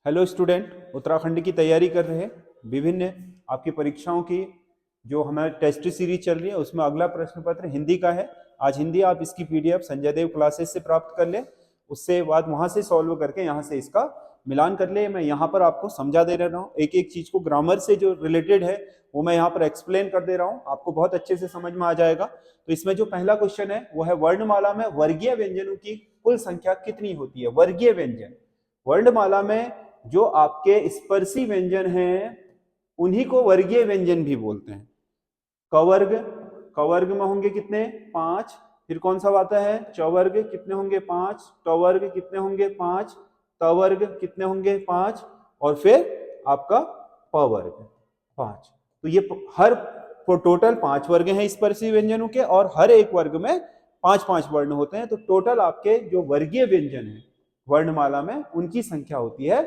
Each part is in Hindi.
हेलो स्टूडेंट, उत्तराखंड की तैयारी कर रहे हैं। विभिन्न आपकी परीक्षाओं की जो हमारे टेस्ट सीरीज चल रही है उसमें अगला प्रश्न पत्र हिंदी का है। आज हिंदी आप इसकी पीडीएफ संजय देव क्लासेस से प्राप्त कर ले, उससे बाद वहां से सॉल्व करके यहाँ से इसका मिलान कर ले। मैं यहाँ पर आपको समझा दे रहा हूँ, एक एक चीज को ग्रामर से जो रिलेटेड है वो मैं यहाँ पर एक्सप्लेन कर दे रहा हूँ, आपको बहुत अच्छे से समझ में आ जाएगा। तो इसमें जो पहला क्वेश्चन है वो है वर्णमाला में वर्गीय व्यंजनों की कुल संख्या कितनी होती है। वर्गीय व्यंजन, वर्णमाला में जो आपके स्पर्शी व्यंजन हैं उन्हीं को वर्गीय व्यंजन भी बोलते हैं। कवर्ग, कवर्ग में होंगे कितने? 5। फिर कौन सा आता है? चवर्ग, कितने होंगे? 5। टवर्ग कितने होंगे? 5। तवर्ग कितने होंगे? 5। और फिर आपका पवर्ग 5। तो ये हर टोटल 5 वर्ग हैं स्पर्शी व्यंजनों के, और हर एक वर्ग में 5-5 वर्ण होते हैं। तो टोटल आपके जो वर्गीय व्यंजन है वर्णमाला में उनकी संख्या होती है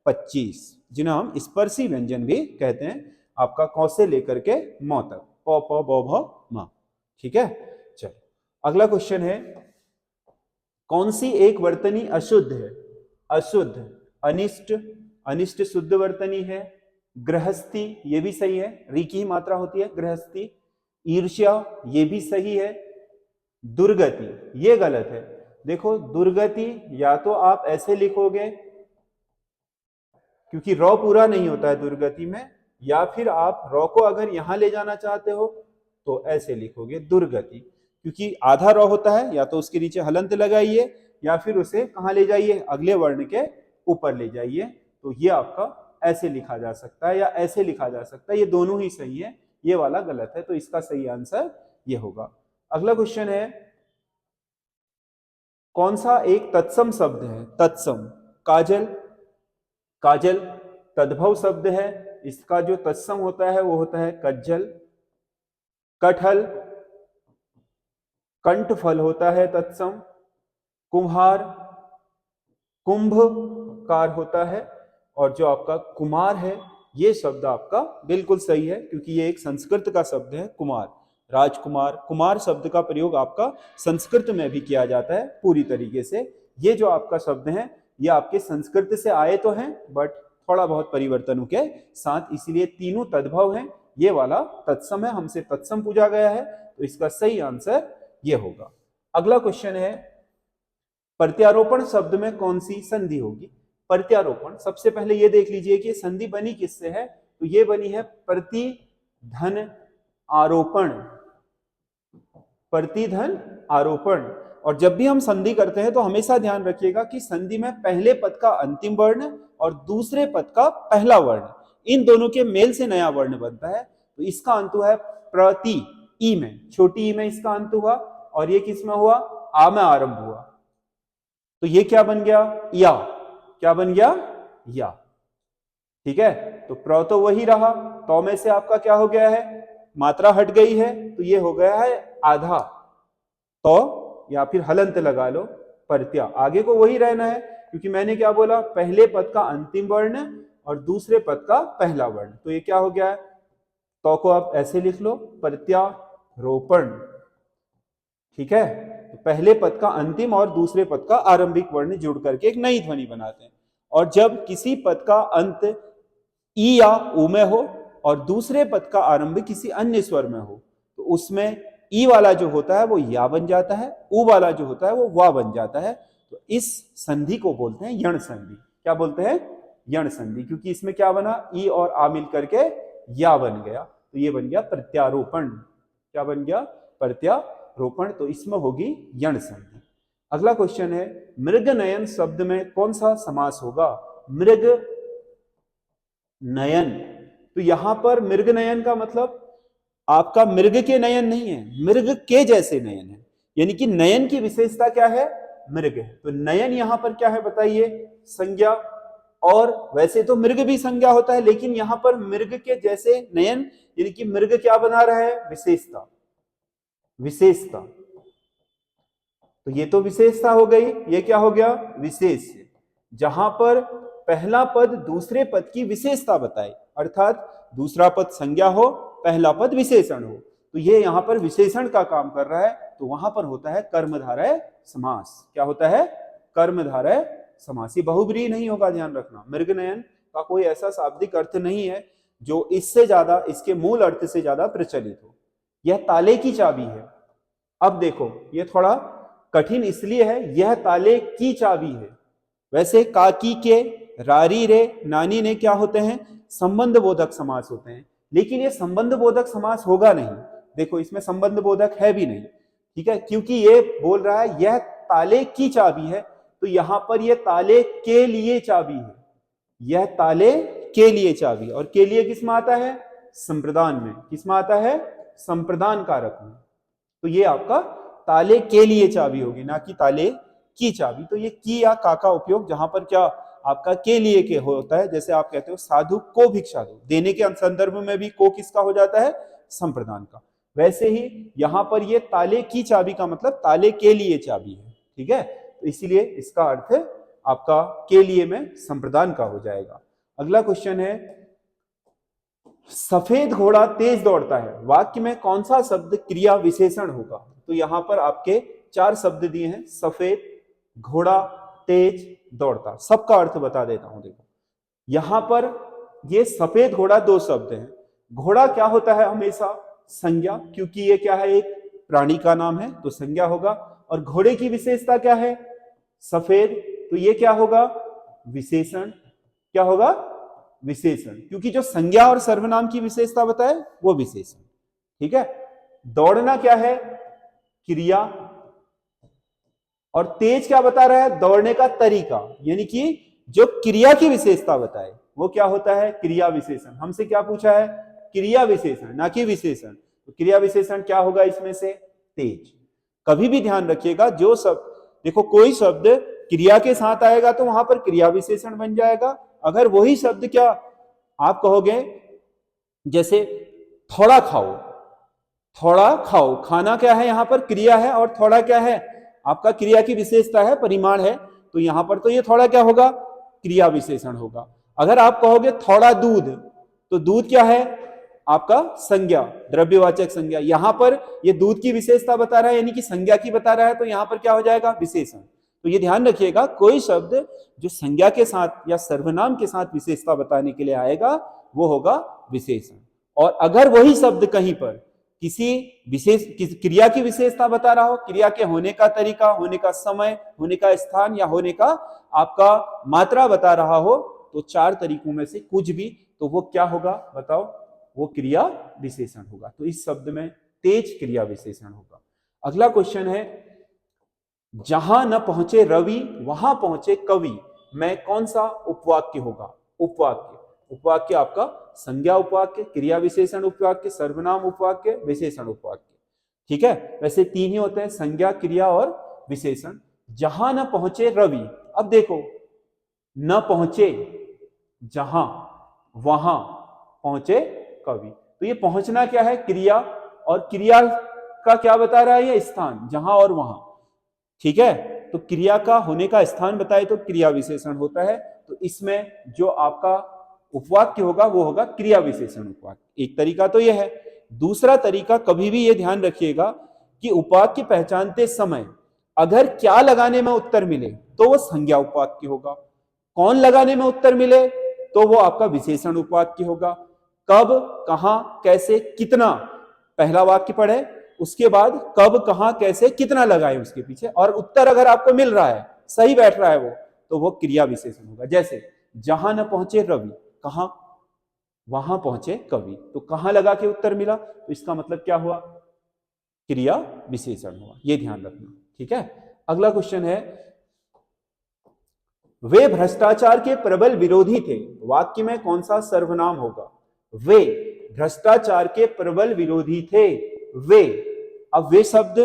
25, जिन्हें हम स्पर्शी व्यंजन भी कहते हैं। आपका क से लेकर के म तक, प प ब भ म। ठीक है, चलो अगला क्वेश्चन है, कौन सी एक वर्तनी अशुद्ध है? अशुद्ध, अनिष्ट, अनिष्ट शुद्ध वर्तनी है। गृहस्थी, ये भी सही है, री की ही मात्रा होती है गृहस्थी। ईर्ष्या, ये भी सही है। दुर्गति, ये गलत है। देखो दुर्गति या तो आप ऐसे लिखोगे क्योंकि रॉ पूरा नहीं होता है दुर्गति में, या फिर आप रॉ को अगर यहां ले जाना चाहते हो तो ऐसे लिखोगे दुर्गति, क्योंकि आधा रॉ होता है, या तो उसके नीचे हलंत लगाइए या फिर उसे कहां ले जाइए? अगले वर्ण के ऊपर ले जाइए। तो ये आपका ऐसे लिखा जा सकता है या ऐसे लिखा जा सकता है, ये दोनों ही सही है, ये वाला गलत है। तो इसका सही आंसर ये होगा। अगला क्वेश्चन है, कौन सा एक तत्सम शब्द है? तत्सम, काजल, काजल तद्भव शब्द है, इसका जो तत्सम होता है वो होता है कज्जल। कटहल, कंठफल होता है तत्सम। कुम्हार, कुंभकार होता है। और जो आपका कुमार है ये शब्द आपका बिल्कुल सही है, क्योंकि ये एक संस्कृत का शब्द है कुमार। राजकुमार, कुमार शब्द का प्रयोग आपका संस्कृत में भी किया जाता है पूरी तरीके से। ये जो आपका शब्द है ये आपके संस्कृत से आए तो हैं, बट थोड़ा बहुत परिवर्तनों के साथ, इसीलिए तीनों तद्भव हैं। ये वाला तत्सम है, हमसे तत्सम पूछा गया है, तो इसका सही आंसर ये होगा। अगला क्वेश्चन है, प्रत्यारोपण शब्द में कौन सी संधि होगी? प्रत्यारोपण, सबसे पहले ये देख लीजिए कि संधि बनी किससे है। तो ये बनी है प्रतिधन आरोपण, प्रतिधन आरोपण। और जब भी हम संधि करते हैं तो हमेशा ध्यान रखिएगा कि संधि में पहले पद का अंतिम वर्ण और दूसरे पद का पहला वर्ण, इन दोनों के मेल से नया वर्ण बनता है। तो इसका अंत हुआ है प्रति, ई में, छोटी ई में इसका अंत हुआ, और ये किस में हुआ? आ में आरंभ हुआ। तो ये क्या बन गया? या। क्या बन गया? या। ठीक है, तो प्र तो वही रहा, तो में से आपका क्या हो गया है? मात्रा हट गई है, तो ये हो गया है आधा। तो या फिर हलंत लगा लो, प्रत्या, आगे को वही रहना है, क्योंकि मैंने क्या बोला? पहले पद का अंतिम वर्ण और दूसरे पद का पहला वर्ण। तो ये क्या हो गया है? तो को आप ऐसे लिख लो, प्रत्यारोपण। ठीक है, तो पहले पद का अंतिम और दूसरे पद का आरंभिक वर्ण जुड़ करके एक नई ध्वनि बनाते हैं। और जब किसी पद का अंत ई या उ में हो और दूसरे पद का आरंभ किसी अन्य स्वर में हो, तो उसमें ई वाला जो होता है वो या बन जाता है, उ वाला जो होता है वो वा बन जाता है। तो इस संधि को बोलते हैं यण संधि। क्या बोलते हैं? यण संधि, क्योंकि इसमें क्या बना? ई और आ मिल करके या बन गया, तो ये बन गया प्रत्यारोपण। क्या बन गया? प्रत्यारोपण। तो इसमें होगी यण संधि। अगला क्वेश्चन है, मृग नयन शब्द में कौन सा समास होगा? मृग नयन, तो यहां पर मृग नयन का मतलब आपका मृग के नयन नहीं है, मृग के जैसे नयन है, यानी कि नयन की विशेषता क्या है? मृग है। तो नयन यहां पर क्या है बताइए? संज्ञा। और वैसे तो मृग भी संज्ञा होता है, लेकिन यहां पर मृग के जैसे नयन, यानी कि मृग क्या बना रहा है? विशेषता, विशेषता। तो ये तो विशेषता हो गई, ये क्या हो गया? विशेष। जहां पर पहला पद दूसरे पद की विशेषता बताए, अर्थात दूसरा पद संज्ञा हो, पहला पद विशेषण हो, तो ये यहां पर विशेषण का काम कर रहा है, तो वहां पर होता है कर्मधारय समास। क्या होता है? कर्मधारय समास। ये बहुब्रीहि नहीं होगा, ध्यान रखना। मृगनयन का कोई ऐसा शाब्दिक अर्थ नहीं है जो इससे ज्यादा, इसके मूल अर्थ से ज्यादा प्रचलित हो। यह ताले की चाबी है। अब देखो ये थोड़ा कठिन इसलिए है, यह ताले की चाबी है। वैसे काकी के, रारी रे, नानी ने क्या होते हैं, संबंध बोधक समास होते हैं, लेकिन ये संबंध बोधक समास होगा नहीं। देखो इसमें संबंध बोधक है भी नहीं, ठीक है, क्योंकि ये बोल रहा है यह ताले की चाबी है, तो यहां पर यह ताले के लिए चाबी है। यह ताले के लिए चाबी, और के लिए किस में आता है, संप्रदान में। किस में आता है, संप्रदान कारक में। तो ये आपका ताले के लिए चाबी होगी, ना कि ताले की चाबी। तो ये की या का उपयोग जहां पर क्या आपका के लिए के होता है, जैसे आप कहते हो साधु को भिक्षा दो, देने के संदर्भ में भी को किसका हो जाता है, संप्रदान का। वैसे ही यहां पर ये ताले की चाबी का मतलब ताले के लिए चाबी है, ठीक है। तो इसीलिए इसका अर्थ आपका के लिए में संप्रदान का हो जाएगा। अगला क्वेश्चन है, सफेद घोड़ा तेज दौड़ता है, वाक्य में कौन सा शब्द क्रिया विशेषण होगा। तो यहां पर आपके 4 शब्द दिए हैं, सफेद, घोड़ा, तेज, दौड़ता। सबका अर्थ बता देता हूं। देखो यहां पर ये सफेद घोड़ा 2 शब्द हैं। घोड़ा क्या होता है, हमेशा संज्ञा, क्योंकि ये क्या है, एक प्राणी का नाम है तो संज्ञा होगा। और घोड़े की विशेषता क्या है, सफेद, तो ये क्या होगा, विशेषण। क्या होगा, विशेषण, क्योंकि जो संज्ञा और सर्वनाम की विशेषता बताए वो विशेषण, ठीक है। दौड़ना क्या है, क्रिया, और तेज क्या बता रहा है, दौड़ने का तरीका, यानी कि जो क्रिया की विशेषता बताए वो क्या होता है, क्रिया विशेषण। हमसे क्या पूछा है, क्रिया विशेषण, ना कि विशेषण। तो क्रिया विशेषण क्या होगा इसमें से, तेज। कभी भी ध्यान रखिएगा, जो शब्द, देखो कोई शब्द क्रिया के साथ आएगा तो वहां पर क्रिया विशेषण बन जाएगा। अगर वही शब्द क्या आप कहोगे, जैसे थोड़ा खाओ, थोड़ा खाओ, खाना क्या है, यहां पर क्रिया है, और थोड़ा क्या है, आपका क्रिया की विशेषता है, परिमाण है, तो यहां पर तो ये थोड़ा क्या होगा, क्रिया विशेषण होगा। अगर आप कहोगे थोड़ा दूध, तो दूध क्या है, आपका संज्ञा, द्रव्यवाचक संज्ञा। यहां पर ये दूध की विशेषता बता रहा है, यानी कि संज्ञा की बता रहा है, तो यहां पर क्या हो जाएगा, विशेषण। तो ये ध्यान रखिएगा, कोई शब्द जो संज्ञा के साथ या सर्वनाम के साथ विशेषता बताने के लिए आएगा वो होगा विशेषण। और अगर वही शब्द कहीं पर किसी विशेष क्रिया की विशेषता बता रहा हो, क्रिया के होने का तरीका, होने का समय, होने का स्थान, या होने का आपका मात्रा बता रहा हो, तो 4 तरीकों में से कुछ भी, तो वो क्या होगा बताओ, वो क्रिया विशेषण होगा। तो इस शब्द में तेज क्रिया विशेषण होगा। अगला क्वेश्चन है, जहां न पहुंचे रवि वहां पहुंचे कवि में कौन सा उपवाक्य होगा। उपवाक्य, उपवाक्य आपका संज्ञा उपवाक्य, क्रिया विशेषण उपवाक्य, सर्वनाम उपवाक्य, विशेषण उपवाक्य, ठीक है। वैसे 3 ही होते हैं, संज्ञा, क्रिया और विशेषण। जहां न पहुंचे रवि, अब देखो न पहुंचे, जहां, वहां पहुंचे कवि, तो ये पहुंचना क्या है, क्रिया, और क्रिया का क्या बता रहा है, ये स्थान, जहां और वहां, ठीक है। तो क्रिया का होने का स्थान बताए तो क्रिया विशेषण होता है। तो इसमें जो आपका उपवाक्य होगा वो होगा क्रिया विशेषण उपवाक्य। एक तरीका तो यह है। दूसरा तरीका, कभी भी ये ध्यान रखिएगा कि उपवाक्य पहचानते समय अगर क्या लगाने में उत्तर मिले तो वो संज्ञा उपवाक्य होगा, कौन लगाने में उत्तर मिले तो वो आपका विशेषण उपवाक्य होगा। कब, कहां, कैसे, कितना, पहला वाक्य पढ़े, उसके बाद कब, कहां, कैसे, कितना लगाए उसके पीछे, और उत्तर अगर आपको मिल रहा है, सही बैठ रहा है वो, तो वो क्रिया विशेषण होगा। जैसे जहां न पहुंचे रवि, कहां, वहां पहुंचे कवि, तो कहां लगा के उत्तर मिला, तो इसका मतलब क्या हुआ, क्रिया विशेषण हुआ। ये ध्यान रखना, ठीक है। अगला क्वेश्चन है, वे भ्रष्टाचार के प्रबल विरोधी थे, वाक्य में कौन सा सर्वनाम होगा। वे भ्रष्टाचार के प्रबल विरोधी थे, वे, अब वे शब्द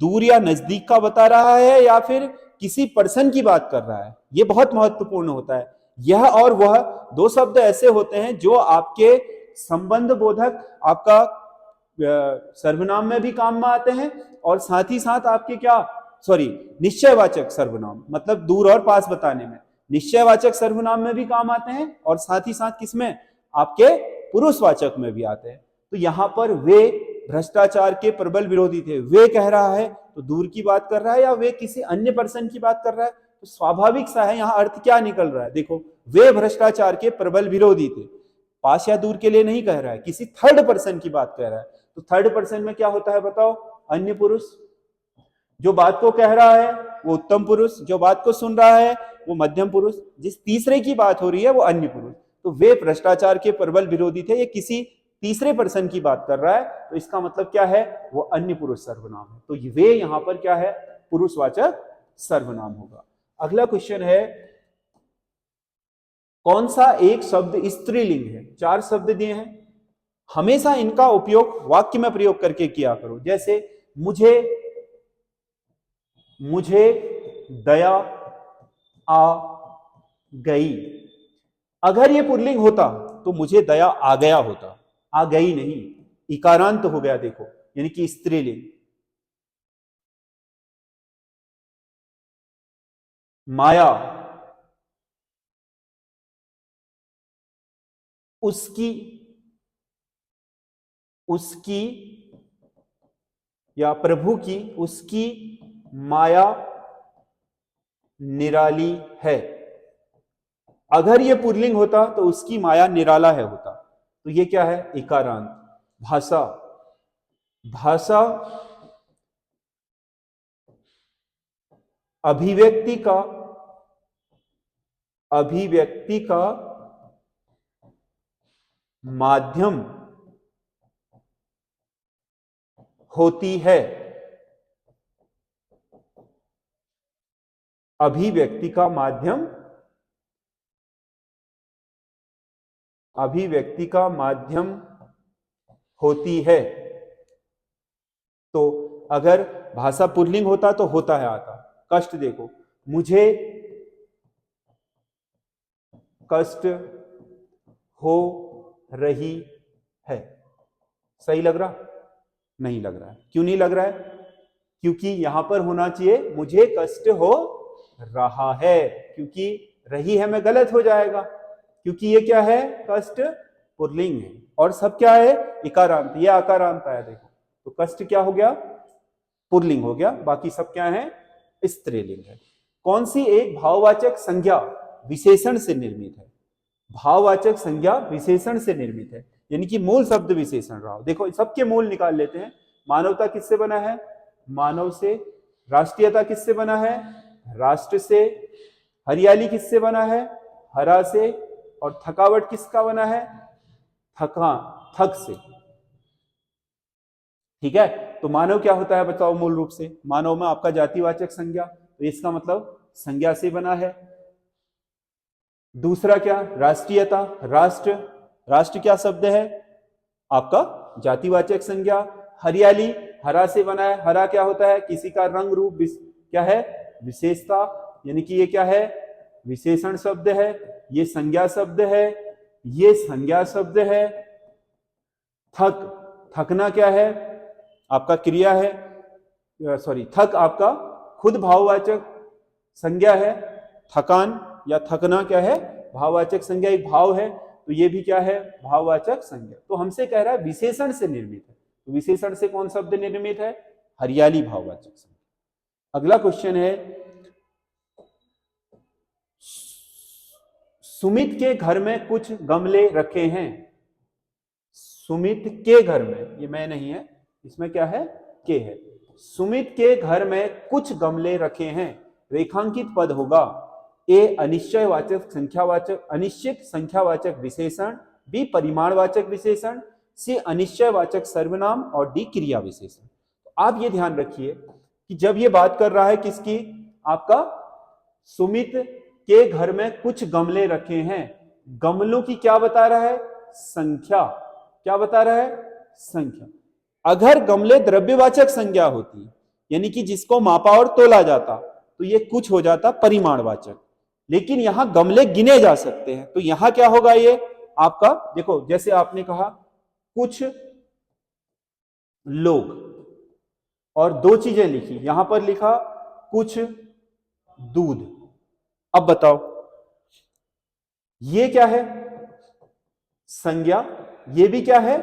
दूर या नजदीक का बता रहा है या फिर किसी पर्सन की बात कर रहा है, यह बहुत महत्वपूर्ण होता है। यह और वह 2 शब्द ऐसे होते हैं जो आपके संबंध बोधक, आपका सर्वनाम में भी काम में आते हैं, और साथ ही साथ आपके क्या, निश्चयवाचक सर्वनाम, मतलब दूर और पास बताने में निश्चयवाचक सर्वनाम में भी काम आते हैं, और साथ ही साथ किसमें, आपके पुरुषवाचक में भी आते हैं। तो यहां पर वे भ्रष्टाचार के प्रबल विरोधी थे, वे कह रहा है तो दूर की बात कर रहा है या वे किसी अन्य पर्सन की बात कर रहा है, तो स्वाभाविक सा है, यहां अर्थ क्या निकल रहा है, देखो वे भ्रष्टाचार के प्रबल विरोधी थे। पास या दूर के लिए नहीं कह रहा है, किसी थर्ड पर्सन की बात कह रहा है। तो थर्ड पर्सन में क्या होता है बताओ, अन्य पुरुष। जो बात को कह रहा है वो उत्तम पुरुष, जो बात को सुन रहा है वो मध्यम पुरुष, जिस तीसरे की बात हो रही है वो अन्य पुरुष। तो वे भ्रष्टाचार के प्रबल विरोधी थे, ये किसी तीसरे पर्सन की बात कर रहा है, तो इसका मतलब क्या है, वो अन्य पुरुष सर्वनाम है। तो वे यहां पर क्या है, पुरुषवाचक सर्वनाम होगा। अगला क्वेश्चन है, कौन सा एक शब्द स्त्रीलिंग है। 4 शब्द दिए हैं, हमेशा इनका उपयोग वाक्य में प्रयोग करके किया करो। जैसे मुझे दया आ गई, अगर ये पुल्लिंग होता तो मुझे दया आ गया होता, आ गई नहीं, इकारांत हो गया देखो, यानी कि स्त्रीलिंग। माया, उसकी या प्रभु की, उसकी माया निराली है। अगर ये पुल्लिंग होता तो उसकी माया निराला है होता, तो ये क्या है, इकारांत। भाषा अभिव्यक्ति का माध्यम होती है। अभिव्यक्ति का माध्यम होती है। तो अगर भाषा पुल्लिंग होता तो होता है आता। कष्ट देखो, मुझे कष्ट हो रही है। सही लग रहा, नहीं लग रहा है। क्यों नहीं लग रहा है, क्योंकि यहां पर होना चाहिए मुझे कष्ट हो रहा है, क्योंकि रही है में गलत हो जाएगा, क्योंकि ये क्या है, कष्ट पुल्लिंग है और सब क्या है, इकारांत। ये आकारांत आया देखो, तो कष्ट क्या हो गया, पुल्लिंग हो गया, बाकी सब क्या है, स्त्रीलिंग है। कौन सी एक भाववाचक संज्ञा विशेषण से निर्मित है। भाववाचक संज्ञा विशेषण से निर्मित है, यानी कि मूल शब्द विशेषण रहा हो। देखो सबके मूल निकाल लेते हैं। मानवता किससे बना है, मानव से। राष्ट्रीयता किससे बना है, राष्ट्र से। हरियाली किससे बना है, हरा से। और थकावट किसका बना है, थक से। ठीक है, तो मानव क्या होता है बताओ, मूल रूप से मानव में आपका जातिवाचक संज्ञा, तो इसका मतलब संज्ञा से बना है। दूसरा क्या, राष्ट्रीयता, राष्ट्र क्या शब्द है, आपका जातिवाचक संज्ञा। हरियाली, हरा से बना है, हरा क्या होता है, किसी का रंग रूप क्या है, विशेषता, यानी कि ये क्या है, विशेषण शब्द है। ये संज्ञा शब्द है, ये संज्ञा शब्द है। थकना क्या है, आपका क्रिया है, सॉरी थक आपका खुद भाववाचक संज्ञा है। थकान या थकना क्या है, भाववाचक संज्ञा, एक भाव है, तो ये भी क्या है, भाववाचक संज्ञा। तो हमसे कह रहा है विशेषण से निर्मित है, तो विशेषण से कौन शब्द निर्मित है, हरियाली भाववाचक संज्ञा। अगला क्वेश्चन है, सुमित के घर में कुछ गमले रखे हैं। सुमित के घर में, ये मैं नहीं है, इसमें क्या है, के है। सुमित के घर में कुछ गमले रखे हैं, रेखांकित पद होगा। ए अनिश्चयवाचक संख्यावाचक, अनिश्चित संख्यावाचक विशेषण। बी परिमाणवाचक विशेषण। सी अनिश्चयवाचक सर्वनाम। और डी क्रिया विशेषण। तो आप ये ध्यान रखिए कि जब ये बात कर रहा है किसकी, आपका सुमित के घर में कुछ गमले रखे हैं, गमलों की क्या बता रहा है, संख्या। क्या बता रहा है, संख्या। अगर गमले द्रव्यवाचक संज्ञा होती, यानी कि जिसको मापा और तोला जाता, तो ये कुछ हो जाता परिमाणवाचक। लेकिन यहां गमले गिने जा सकते हैं, तो यहां क्या होगा, ये आपका देखो, जैसे आपने कहा कुछ लोग, और 2 चीजें लिखी, यहां पर लिखा कुछ दूध। अब बताओ ये क्या है, संज्ञा, ये भी क्या है,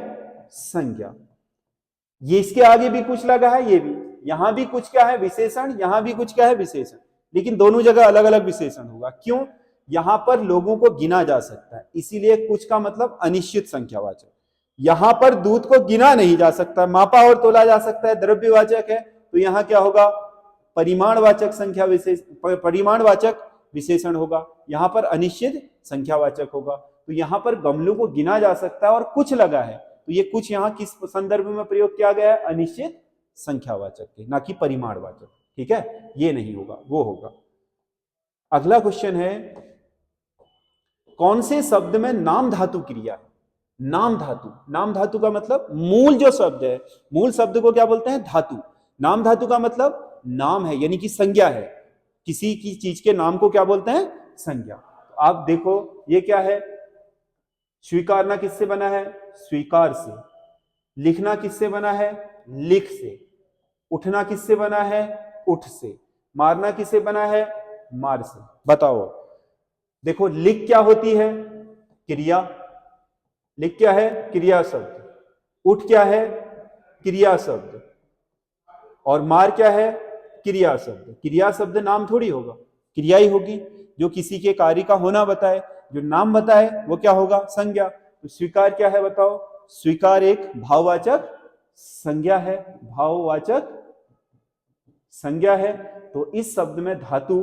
संज्ञा। ये इसके आगे भी कुछ लगा है, ये भी, यहां भी कुछ क्या है, विशेषण, यहां भी कुछ क्या है, विशेषण। लेकिन दोनों जगह अलग अलग विशेषण होगा। क्यों? यहां पर लोगों को गिना जा सकता है, इसीलिए कुछ का मतलब अनिश्चित संख्यावाचक। यहां पर दूध को गिना नहीं जा सकता, मापा और तोला जा सकता है, द्रव्यवाचक है, तो यहां क्या होगा? परिमाणवाचक संख्या विशेष, परिमाणवाचक विशेषण होगा। यहां पर अनिश्चित संख्यावाचक होगा। तो यहां पर गमलों को गिना जा सकता है और कुछ लगा है, तो ये कुछ यहां किस संदर्भ में प्रयोग किया गया है? अनिश्चित संख्यावाचक के, ना कि परिमाणवाचक। ठीक है, ये नहीं होगा, वो होगा। अगला क्वेश्चन है, कौन से शब्द में नाम धातु क्रिया है? नाम धातु, नाम धातु का मतलब मूल जो शब्द है, मूल शब्द को क्या बोलते हैं? धातु। नाम धातु का मतलब नाम है, यानी कि संज्ञा है। किसी की चीज के नाम को क्या बोलते हैं? संज्ञा। तो आप देखो ये क्या है? स्वीकारना किससे बना है? स्वीकार से। लिखना किससे बना है? लिख से। उठना किससे बना है? उठ से। मारना किससे बना है? मार से। बताओ। देखो, लिख क्या होती है? क्रिया। लिख क्या है? क्रिया शब्द। उठ क्या है? क्रिया शब्द। और मार क्या है? क्रिया शब्द। क्रिया शब्द नाम थोड़ी होगा, क्रिया ही होगी, जो किसी के कार्य का होना बताए। जो नाम बताए वो क्या होगा? संज्ञा। तो स्वीकार क्या है बताओ? स्वीकार एक भाववाचक संज्ञा है, भाववाचक संज्ञा है। तो इस शब्द में धातु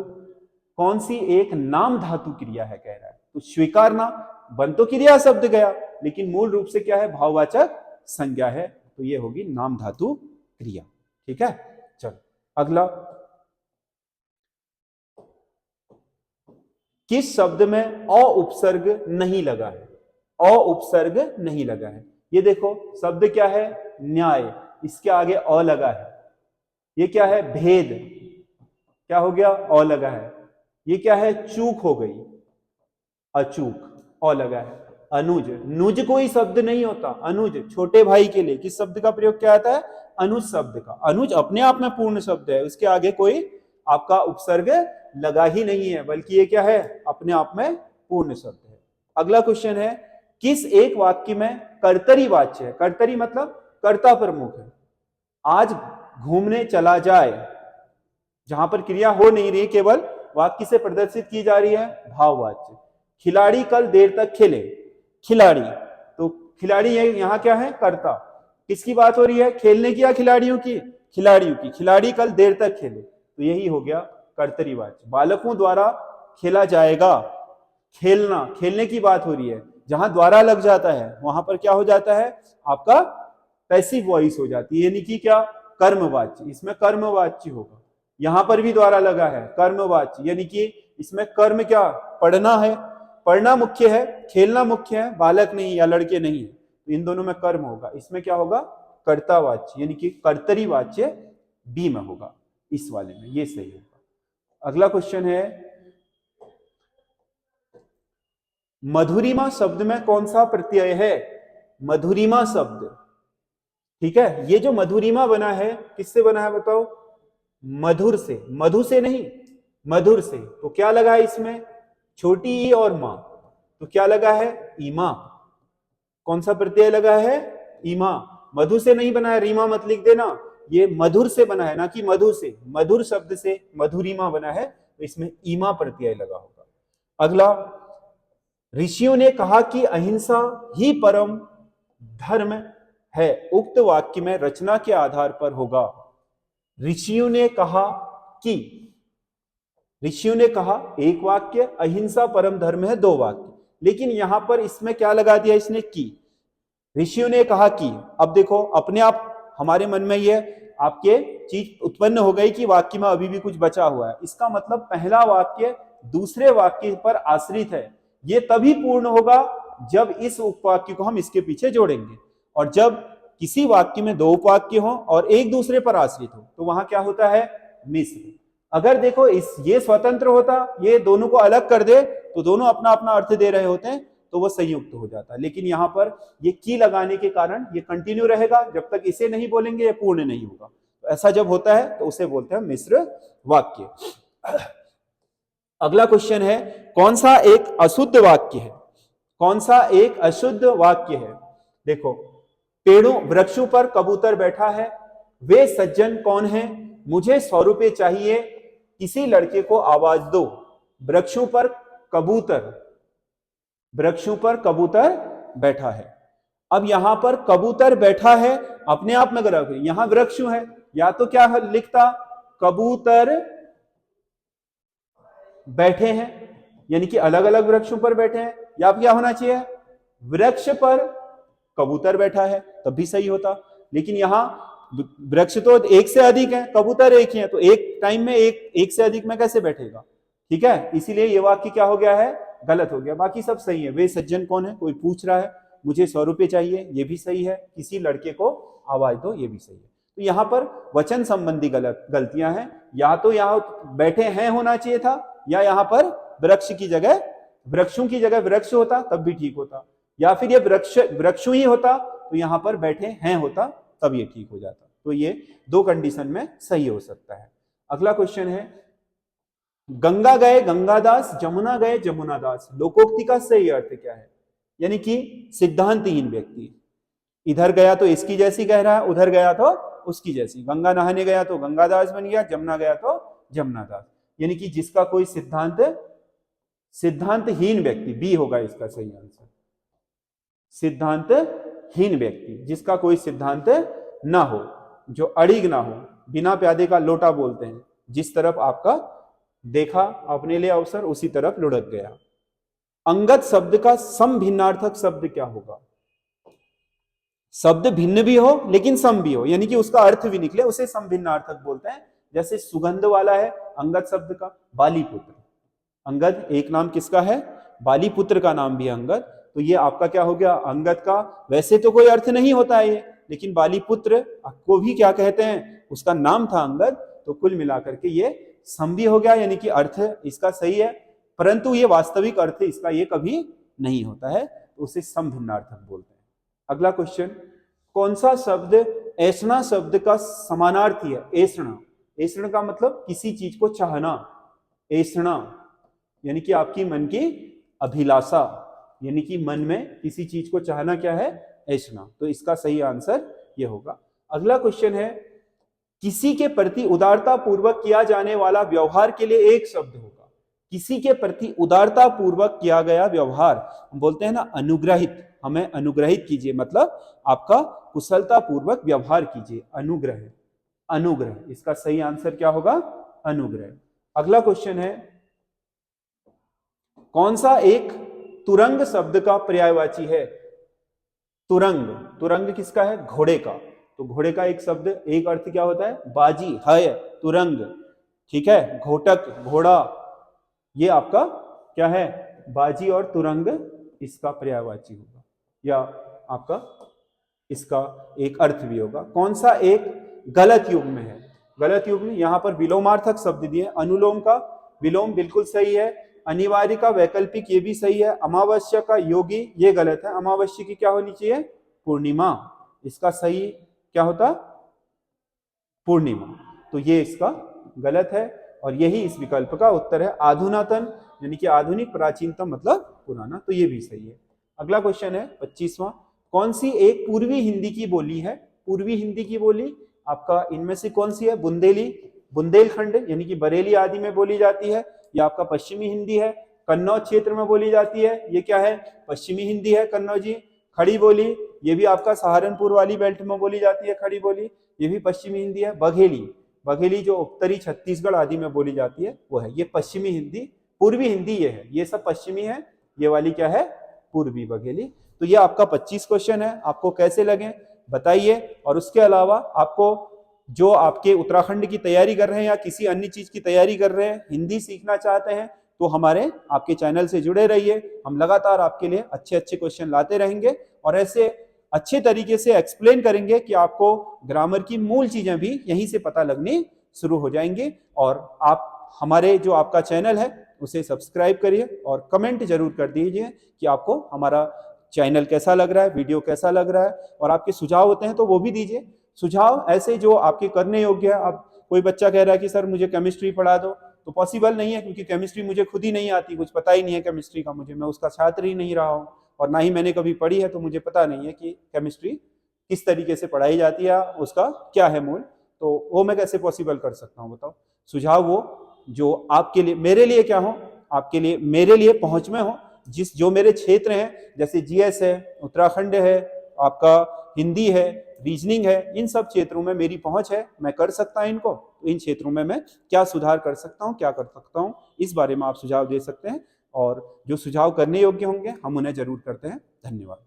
कौन सी? एक नाम धातु क्रिया है कह रहा है। तो स्वीकारना बन तो क्रिया शब्द गया, लेकिन मूल रूप से क्या है? भाववाचक संज्ञा है। तो ये होगी नाम धातु क्रिया। ठीक है, चलो अगला। किस शब्द में अ उपसर्ग नहीं लगा है? अ उपसर्ग नहीं लगा है। ये देखो, शब्द क्या है? न्याय, इसके आगे अ लगा है। ये क्या है? भेद, क्या हो गया? अ लगा है। ये क्या है? चूक हो गई, अचूक, अ लगा है। अनुज, नुज कोई शब्द नहीं होता। अनुज छोटे भाई के लिए किस शब्द का प्रयोग किया जाता है? अनुज शब्द का। अनुज अपने आप में पूर्ण शब्द है, उसके आगे कोई आपका उपसर्ग लगा ही नहीं है, बल्कि ये क्या है? अपने आप में पूर्ण शब्द है। अगला क्वेश्चन है, किस एक वाक्य में कर्तरी वाच्य है? कर्तरी मतलब कर्ता प्रमुख है। आज घूमने चला जाए, जहां पर क्रिया हो नहीं रही, केवल वाक्य से प्रदर्शित की जा रही है भाववाच्य। खिलाड़ी कल देर तक खेले, खिलाड़ी, तो खिलाड़ी यहां क्या है? कर्ता। किसकी बात हो रही है? खेलने की या खिलाड़ियों की? खिलाड़ियों की। खिलाड़ी कल देर तक खेले, तो यही हो गया कर्तरीवाच्य। बालकों द्वारा खेला जाएगा, खेलना, खेलने की बात हो रही है। जहां द्वारा लग जाता है वहां पर क्या हो जाता है? आपका पैसिव वॉइस हो जाती है, यानी कि क्या? कर्मवाच्य। इसमें कर्मवाच्य होगा। यहां पर भी द्वारा लगा है, कर्मवाच्य, यानी कि इसमें कर्म क्या? पढ़ना है, पढ़ना मुख्य है, खेलना मुख्य है, बालक नहीं या लड़के नहीं है, तो इन दोनों में कर्म होगा। इसमें क्या होगा? कर्तावाच्य, यानी कि कर्तरी वाच्य बी में होगा, इस वाले में, ये सही होगा। अगला क्वेश्चन है, मधुरिमा शब्द में कौन सा प्रत्यय है? मधुरिमा शब्द, ठीक है, ये जो मधुरिमा बना है किससे बना है बताओ? मधुर से, मधु से नहीं, मधुर से। तो क्या लगा है इसमें? छोटी ई और मां, तो क्या लगा है? ईमा। कौन सा प्रत्यय लगा है? ईमा। मधु से नहीं बना है, रीमा मत लिख देना, ये मधुर से बना है, ना कि मधु से। मधुर शब्द से मधुरिमा बना है, तो इसमें ईमा प्रत्यय लगा होगा। अगला, ऋषियों ने कहा कि अहिंसा ही परम धर्म है, उक्त वाक्य में रचना के आधार पर होगा। ऋषियों ने कहा कि, ऋषियों ने कहा एक वाक्य, अहिंसा परम धर्म है दो वाक्य, लेकिन यहां पर इसमें क्या लगा दिया इसने? की। ऋषियों ने कहा कि, अब देखो अपने आप हमारे मन में ये आपके चीज उत्पन्न हो गई कि वाक्य में अभी भी कुछ बचा हुआ है। इसका मतलब पहला वाक्य दूसरे वाक्य पर आश्रित है। ये तभी पूर्ण होगा जब इस उपवाक्य को हम इसके पीछे जोड़ेंगे, और जब किसी वाक्य में दो उपवाक्य हो और एक दूसरे पर आश्रित हो, तो वहां क्या होता है? मिश्र। अगर देखो ये स्वतंत्र होता, ये दोनों को अलग कर दे, तो दोनों अपना अपना अर्थ दे रहे होते हैं, तो वो संयुक्त हो जाता है। लेकिन यहां पर ये की लगाने के कारण ये कंटिन्यू रहेगा, जब तक इसे नहीं बोलेंगे ये पूर्ण नहीं होगा। तो ऐसा जब होता है तो उसे बोलते हैं मिश्र वाक्य। अगला क्वेश्चन है, कौन सा एक अशुद्ध वाक्य है? कौन सा एक अशुद्ध वाक्य है? देखो, पेड़ों वृक्षों पर कबूतर बैठा है, वे सज्जन कौन है? मुझे 100 रुपए चाहिए, किसी लड़के को आवाज दो, वृक्षों पर कबूतर, वृक्षों पर कबूतर बैठा है। अब यहां पर कबूतर बैठा है अपने आप में ग्रह, यहां वृक्ष है, या तो क्या लिखता कबूतर बैठे हैं, यानी कि अलग अलग वृक्षों पर बैठे हैं, या क्या होना चाहिए वृक्ष पर कबूतर बैठा है, तब भी सही होता। लेकिन यहां वृक्ष तो एक से अधिक है, कबूतर एक ही है, तो एक टाइम में एक से अधिक में कैसे बैठेगा, ठीक है, इसीलिए ये वाक्य क्या हो गया है, गलत हो गया। बाकी सब सही है। वे सज्जन कौन है, कोई पूछ रहा है, मुझे 100 रुपये चाहिए, ये भी सही है, किसी लड़के को आवाज दो, ये भी सही है। तो यहां पर वचन संबंधी गलतियां हैं, या तो यहां बैठे हैं होना चाहिए था, या यहां पर वृक्ष की जगह वृक्षों की जगह वृक्ष होता, तब भी ठीक होता, या फिर ये वृक्षों ही होता तो यहां पर बैठे हैं होता, तब ये ठीक हो जाता। तो ये दो कंडीशन में सही हो सकता है। अगला क्वेश्चन है, गंगा गए गंगादास, जमुना गए जमुनादास, लोकोक्ति का सही अर्थ क्या है? यानी कि सिद्धांतहीन व्यक्ति, इधर गया तो इसकी जैसी कह रहा है, उधर गया तो उसकी जैसी, गंगा नहाने गया तो गंगादास बन गया, जमुना गया तो जमुनादास, यानी कि जिसका कोई सिद्धांतहीन व्यक्ति, बी होगा इसका सही आंसर, सिद्धांतहीन व्यक्ति, जिसका कोई सिद्धांत ना हो, जो अड़िग ना हो, बिना प्यादे का लोटा बोलते हैं, जिस तरफ आपका देखा अपने लिए अवसर उसी तरफ लुढ़क गया। अंगद शब्द का समभिन्नार्थक शब्द क्या होगा? शब्द भिन्न भी हो लेकिन सम भी हो, यानी कि उसका अर्थ भी निकले, उसे समभिन्नार्थक बोलते हैं। जैसे सुगंध वाला है अंगद शब्द का, बालीपुत्र, अंगद एक नाम किसका है, बालीपुत्र का नाम भी है अंगद, तो ये आपका क्या हो गया, अंगद का वैसे तो कोई अर्थ नहीं होता है ये, लेकिन बालीपुत्र को भी क्या कहते हैं, उसका नाम था अंगद, तो कुल मिलाकर के ये सम भी हो गया, यानी कि अर्थ इसका सही है, परंतु ये वास्तविक अर्थ इसका ये कभी नहीं होता है, तो उसे समभिन्नार्थक बोलते हैं। अगला क्वेश्चन, कौन सा शब्द ऐसना शब्द का समानार्थी है? ऐसना, ऐसना का मतलब किसी चीज को चाहना, ऐसना यानी कि आपकी मन की अभिलाषा, यानी कि मन में किसी चीज को चाहना क्या है, ऐसना, तो इसका सही आंसर ये होगा। अगला क्वेश्चन है, किसी के प्रति उदारता पूर्वक किया जाने वाला व्यवहार के लिए एक शब्द होगा। किसी के प्रति उदारता पूर्वक किया गया व्यवहार, हम बोलते हैं ना अनुग्रहित, हमें अनुग्रहित कीजिए, मतलब आपका कुशलता पूर्वक व्यवहार कीजिए, अनुग्रह, अनुग्रह, इसका सही आंसर क्या होगा, अनुग्रह। अगला क्वेश्चन है, कौन सा एक तुरंग शब्द का पर्यायवाची है? तुरंग, तुरंग किसका है, घोड़े का, तो घोड़े का एक शब्द, एक अर्थ क्या होता है, बाजी है, तुरंग, ठीक है, घोटक, घोड़ा, ये आपका क्या है, बाजी और तुरंग इसका पर्यायवाची होगा, या आपका इसका एक अर्थ भी होगा। कौन सा एक गलत युग में है? गलत युग में यहां पर विलोमार्थक शब्द दिए, अनुलोम का विलोम बिल्कुल सही है, अनिवार्य का वैकल्पिक ये भी सही है, अमावस्या का योगी ये गलत है, अमावस्या की क्या होनी चाहिए, पूर्णिमा, इसका सही क्या होता, पूर्णिमा, तो ये इसका गलत है, और यही इस विकल्प का उत्तर है। आधुनातन यानी कि आधुनिक, प्राचीनतम मतलब पुराना, तो ये भी सही है। अगला क्वेश्चन है 25वां, कौन सी एक पूर्वी हिंदी की बोली है? पूर्वी हिंदी की बोली आपका इनमें से कौन सी है? बुंदेली, बुंदेलखंड यानी कि बरेली आदि में बोली जाती है, या आपका पश्चिमी हिंदी है, कन्नौज क्षेत्र में बोली जाती है, ये क्या है, पश्चिमी हिंदी है कन्नौजी। खड़ी बोली ये भी आपका सहारनपुर वाली बेल्ट में बोली जाती है, खड़ी बोली ये भी पश्चिमी हिंदी है। बघेली, बघेली जो उत्तरी छत्तीसगढ़ आदि में बोली जाती है वो है, ये पश्चिमी हिंदी, पूर्वी हिंदी ये है, ये सब पश्चिमी है, ये वाली क्या है, पूर्वी बघेली। तो ये आपका 25 क्वेश्चन है, आपको कैसे लगे बताइए। और उसके अलावा आपको जो आपके उत्तराखंड की तैयारी कर रहे हैं या किसी अन्य चीज की तैयारी कर रहे हैं, हिंदी सीखना चाहते हैं, तो हमारे आपके चैनल से जुड़े रहिए, हम लगातार आपके लिए अच्छे अच्छे क्वेश्चन लाते रहेंगे और ऐसे अच्छे तरीके से एक्सप्लेन करेंगे कि आपको ग्रामर की मूल चीजें भी यहीं से पता लगनी शुरू हो जाएंगी। और आप हमारे जो आपका चैनल है उसे सब्सक्राइब करिए और कमेंट जरूर कर दीजिए कि आपको हमारा चैनल कैसा लग रहा है, वीडियो कैसा लग रहा है, और आपके सुझाव होते हैं तो वो भी दीजिए। सुझाव ऐसे जो आपके करने योग्य है। अब कोई बच्चा कह रहा है कि सर मुझे केमिस्ट्री पढ़ा दो, तो पॉसिबल नहीं है, क्योंकि केमिस्ट्री मुझे खुद ही नहीं आती, कुछ पता ही नहीं है केमिस्ट्री का मुझे, मैं उसका छात्र ही नहीं रहा हूँ और ना ही मैंने कभी पढ़ी है, तो मुझे पता नहीं है कि केमिस्ट्री किस तरीके से पढ़ाई जाती है, उसका क्या है मूल, तो वो मैं कैसे पॉसिबल कर सकता हूँ बताओ। सुझाव वो जो आपके लिए मेरे लिए क्या हो, आपके लिए मेरे लिए पहुंच में हो। जो मेरे क्षेत्र हैं, जैसे जीएस है, उत्तराखंड है, आपका हिंदी है, रीजनिंग है, इन सब क्षेत्रों में मेरी पहुंच है, मैं कर सकता हूं इनको। तो इन क्षेत्रों में मैं क्या सुधार कर सकता हूं, क्या कर सकता हूं, इस बारे में आप सुझाव दे सकते हैं, और जो सुझाव करने योग्य होंगे हम उन्हें जरूर करते हैं। धन्यवाद।